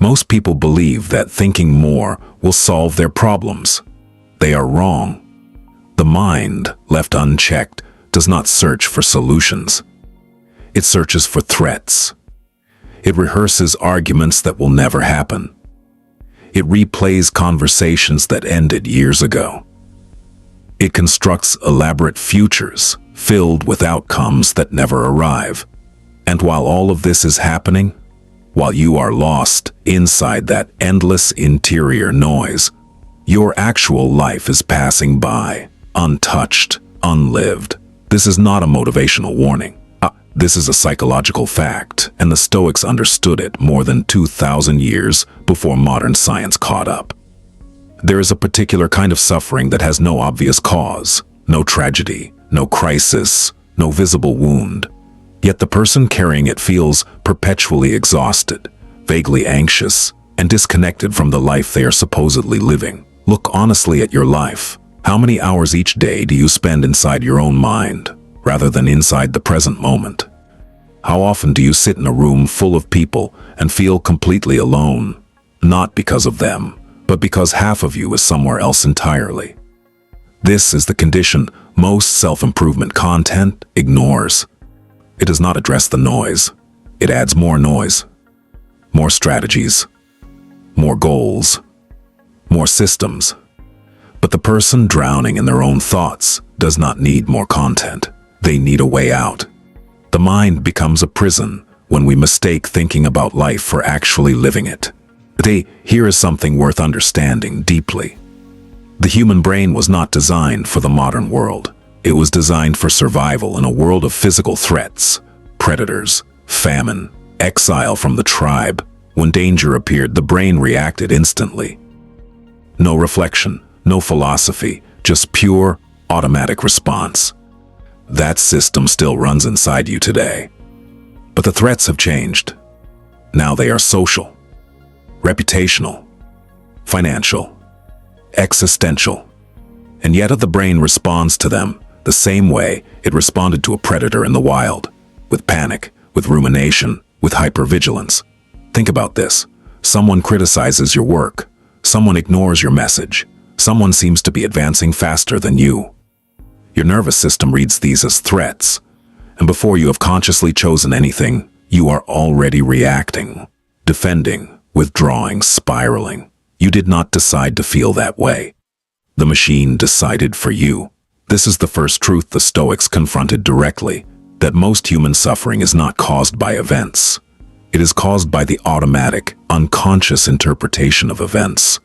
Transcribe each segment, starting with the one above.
Most people believe that thinking more will solve their problems. They are wrong. The mind, left unchecked, does not search for solutions. It searches for threats. It rehearses arguments that will never happen. It replays conversations that ended years ago. It constructs elaborate futures filled with outcomes that never arrive. And while all of this is happening, while you are lost inside that endless interior noise, your actual life is passing by, untouched, unlived. This is not a motivational warning. This is a psychological fact, and the Stoics understood it more than 2,000 years before modern science caught up. There is a particular kind of suffering that has no obvious cause, no tragedy, no crisis, no visible wound. Yet the person carrying it feels perpetually exhausted, vaguely anxious, and disconnected from the life they are supposedly living. Look honestly at your life. How many hours each day do you spend inside your own mind, rather than inside the present moment? How often do you sit in a room full of people and feel completely alone, not because of them, but because half of you is somewhere else entirely? This is the condition most self-improvement content ignores. It does not address the noise. It adds more noise, more strategies, more goals, more systems. But the person drowning in their own thoughts does not need more content. They need a way out. The mind becomes a prison when we mistake thinking about life for actually living it. Here is something worth understanding deeply. The human brain was not designed for the modern world. It was designed for survival in a world of physical threats, predators, famine, exile from the tribe. When danger appeared, the brain reacted instantly. No reflection, no philosophy, just pure, automatic response. That system still runs inside you today. But the threats have changed. Now they are social, reputational, financial, existential. And yet the brain responds to them the same way it responded to a predator in the wild, with panic, with rumination, with hypervigilance. Think about this. Someone criticizes your work. Someone ignores your message. Someone seems to be advancing faster than you. Your nervous system reads these as threats, and before you have consciously chosen anything, you are already reacting, defending, withdrawing, spiraling. You did not decide to feel that way. The machine decided for you. This is the first truth the Stoics confronted directly, that most human suffering is not caused by events. It is caused by the automatic, unconscious interpretation of events.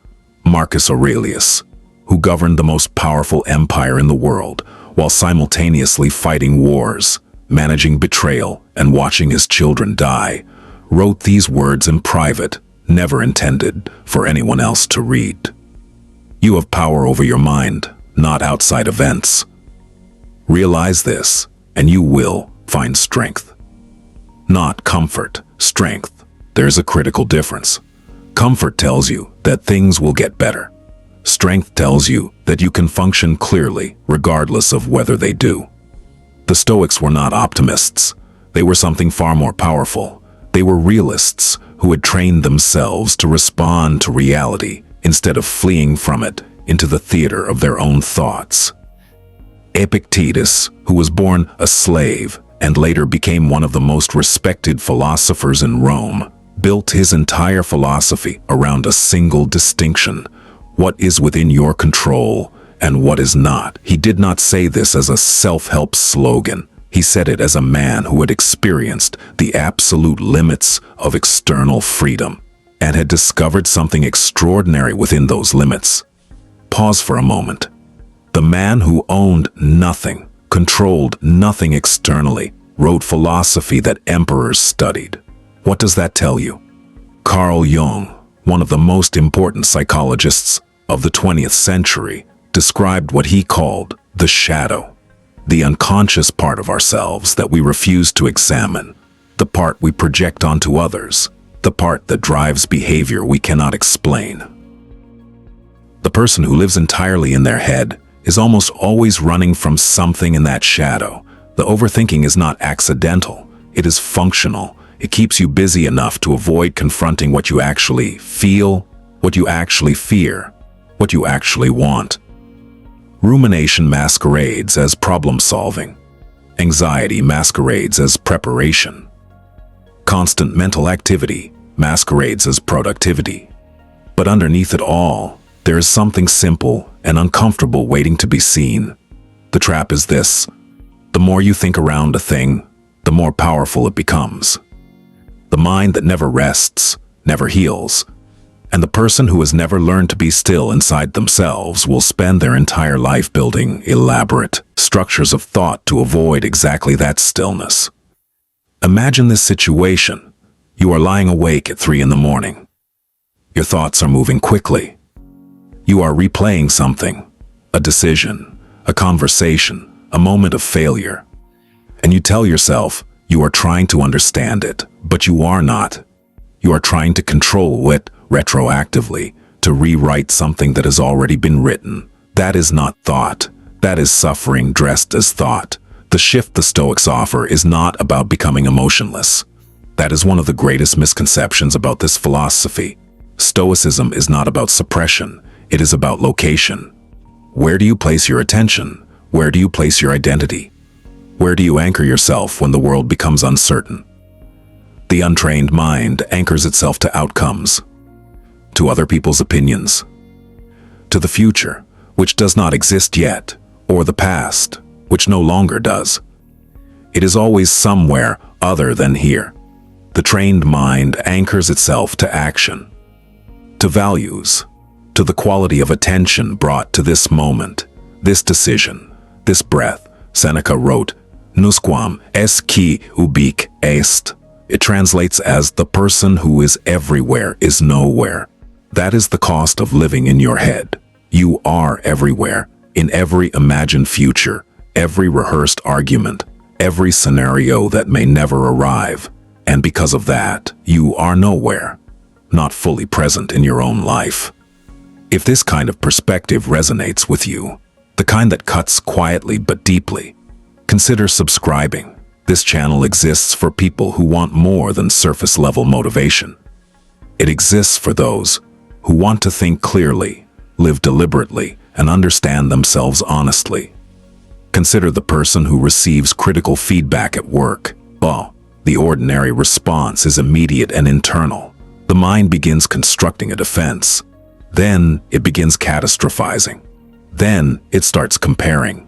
Marcus Aurelius, who governed the most powerful empire in the world, while simultaneously fighting wars, managing betrayal, and watching his children die, wrote these words in private, never intended for anyone else to read. You have power over your mind, not outside events. Realize this, and you will find strength. Not comfort, strength. There's a critical difference. Comfort tells you that things will get better. Strength tells you that you can function clearly, regardless of whether they do. The Stoics were not optimists. They were something far more powerful. They were realists who had trained themselves to respond to reality instead of fleeing from it into the theater of their own thoughts. Epictetus, who was born a slave and later became one of the most respected philosophers in Rome, built his entire philosophy around a single distinction: what is within your control and what is not. He did not say this as a self-help slogan. He said it as a man who had experienced the absolute limits of external freedom and had discovered something extraordinary within those limits. Pause for a moment. The man who owned nothing, controlled nothing externally, wrote philosophy that emperors studied. What does that tell you? Carl Jung, one of the most important psychologists of the 20th century, described what he called the shadow, the unconscious part of ourselves that we refuse to examine, the part we project onto others, the part that drives behavior we cannot explain. The person who lives entirely in their head is almost always running from something in that shadow. The overthinking is not accidental, it is functional. It keeps you busy enough to avoid confronting what you actually feel, what you actually fear, what you actually want. Rumination masquerades as problem-solving. Anxiety masquerades as preparation. Constant mental activity masquerades as productivity. But underneath it all, there is something simple and uncomfortable waiting to be seen. The trap is this: the more you think around a thing, the more powerful it becomes. The mind that never rests, never heals. And the person who has never learned to be still inside themselves will spend their entire life building elaborate structures of thought to avoid exactly that stillness. Imagine this situation. You are lying awake at 3 a.m. Your thoughts are moving quickly. You are replaying something, a decision, a conversation, a moment of failure. And you tell yourself you are trying to understand it, but you are not. You are trying to control it retroactively, to rewrite something that has already been written. That is not thought. That is suffering dressed as thought. The shift the Stoics offer is not about becoming emotionless. That is one of the greatest misconceptions about this philosophy. Stoicism is not about suppression. It is about location. Where do you place your attention? Where do you place your identity? Where do you anchor yourself when the world becomes uncertain? The untrained mind anchors itself to outcomes, to other people's opinions, to the future, which does not exist yet, or the past, which no longer does. It is always somewhere other than here. The trained mind anchors itself to action, to values, to the quality of attention brought to this moment, this decision, this breath. Seneca wrote, "Nusquam est qui ubique est." It translates as "the person who is everywhere is nowhere." That is the cost of living in your head. You are everywhere, in every imagined future, every rehearsed argument, every scenario that may never arrive. And because of that, you are nowhere, not fully present in your own life. If this kind of perspective resonates with you, the kind that cuts quietly but deeply, consider subscribing. This channel exists for people who want more than surface-level motivation. It exists for those who want to think clearly, live deliberately, and understand themselves honestly. Consider the person who receives critical feedback at work. Well, the ordinary response is immediate and internal. The mind begins constructing a defense. Then it begins catastrophizing. Then it starts comparing.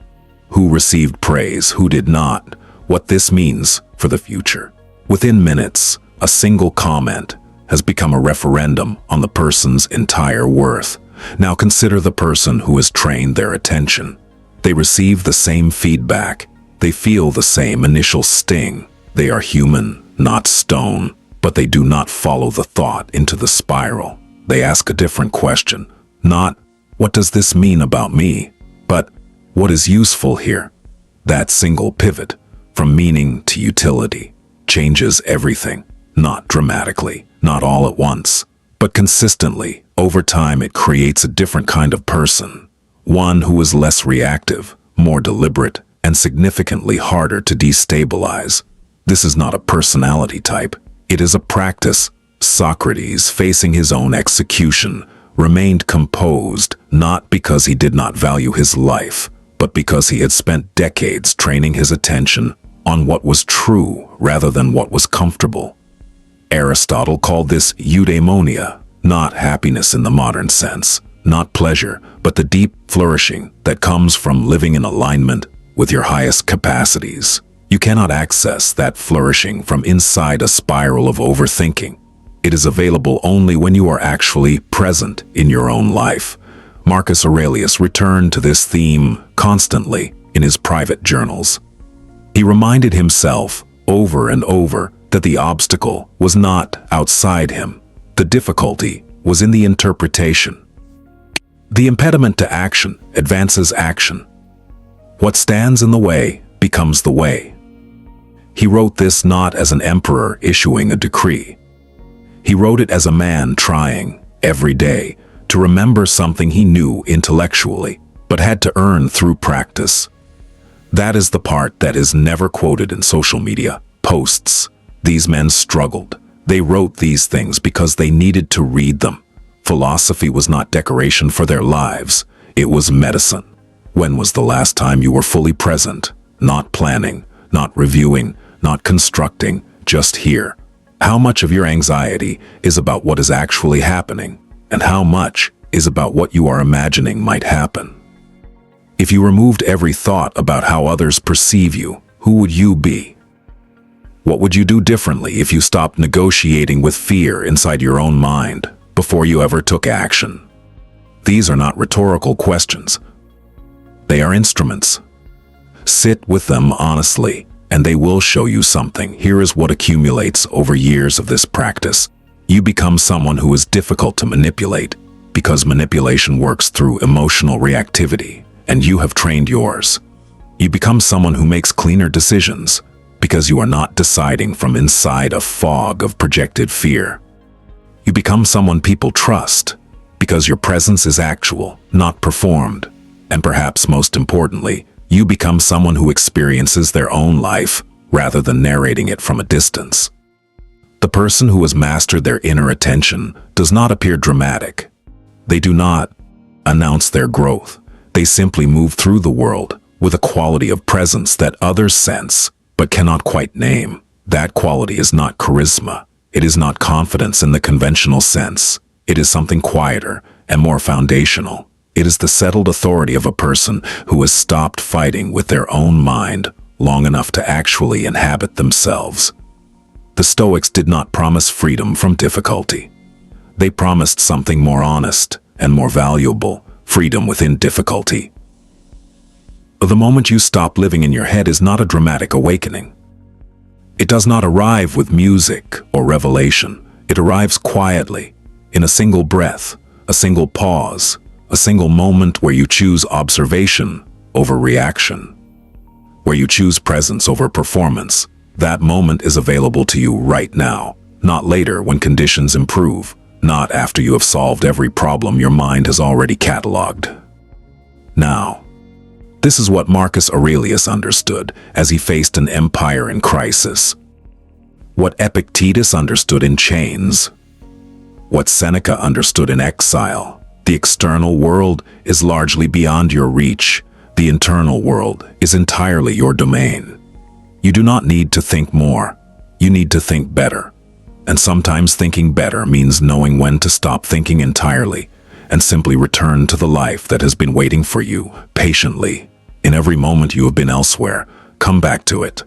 Who received praise, who did not, what this means for the future. Within minutes, a single comment has become a referendum on the person's entire worth. Now consider the person who has trained their attention. They receive the same feedback. They feel the same initial sting. They are human, not stone, but they do not follow the thought into the spiral. They ask a different question, not, "What does this mean about me?" but, "What is useful here?" That single pivot, from meaning to utility, changes everything, not dramatically, not all at once, but consistently. Over time, it creates a different kind of person, one who is less reactive, more deliberate, and significantly harder to destabilize. This is not a personality type. It is a practice. Socrates, facing his own execution, remained composed not because he did not value his life, but because he had spent decades training his attention on what was true rather than what was comfortable. Aristotle called this eudaimonia, not happiness in the modern sense, not pleasure, but the deep flourishing that comes from living in alignment with your highest capacities. You cannot access that flourishing from inside a spiral of overthinking. It is available only when you are actually present in your own life. Marcus Aurelius returned to this theme constantly in his private journals. He reminded himself over and over that the obstacle was not outside him. The difficulty was in the interpretation. The impediment to action advances action. What stands in the way becomes the way. He wrote this not as an emperor issuing a decree. He wrote it as a man trying, every day, to remember something he knew intellectually, but had to earn through practice. That is the part that is never quoted in social media posts. These men struggled. They wrote these things because they needed to read them. Philosophy was not decoration for their lives. It was medicine. When was the last time you were fully present? Not planning, not reviewing, not constructing, just here. How much of your anxiety is about what is actually happening, and how much is about what you are imagining might happen? If you removed every thought about how others perceive you, who would you be? What would you do differently if you stopped negotiating with fear inside your own mind before you ever took action? These are not rhetorical questions. They are instruments. Sit with them honestly, and they will show you something. Here is what accumulates over years of this practice. You become someone who is difficult to manipulate because manipulation works through emotional reactivity, and you have trained yours. You become someone who makes cleaner decisions because you are not deciding from inside a fog of projected fear. You become someone people trust because your presence is actual, not performed. And perhaps most importantly, you become someone who experiences their own life rather than narrating it from a distance. The person who has mastered their inner attention does not appear dramatic. They do not announce their growth. They simply move through the world with a quality of presence that others sense but cannot quite name. That quality is not charisma. It is not confidence in the conventional sense. It is something quieter and more foundational. It is the settled authority of a person who has stopped fighting with their own mind long enough to actually inhabit themselves. The Stoics did not promise freedom from difficulty. They promised something more honest and more valuable, freedom within difficulty. The moment you stop living in your head is not a dramatic awakening. It does not arrive with music or revelation. It arrives quietly, in a single breath, a single pause, a single moment where you choose observation over reaction, where you choose presence over performance. That moment is available to you right now, not later when conditions improve, not after you have solved every problem your mind has already cataloged. Now, this is what Marcus Aurelius understood as he faced an empire in crisis. What Epictetus understood in chains. What Seneca understood in exile. The external world is largely beyond your reach. The internal world is entirely your domain. You do not need to think more. You need to think better. And sometimes thinking better means knowing when to stop thinking entirely and simply return to the life that has been waiting for you patiently. In every moment you have been elsewhere, come back to it.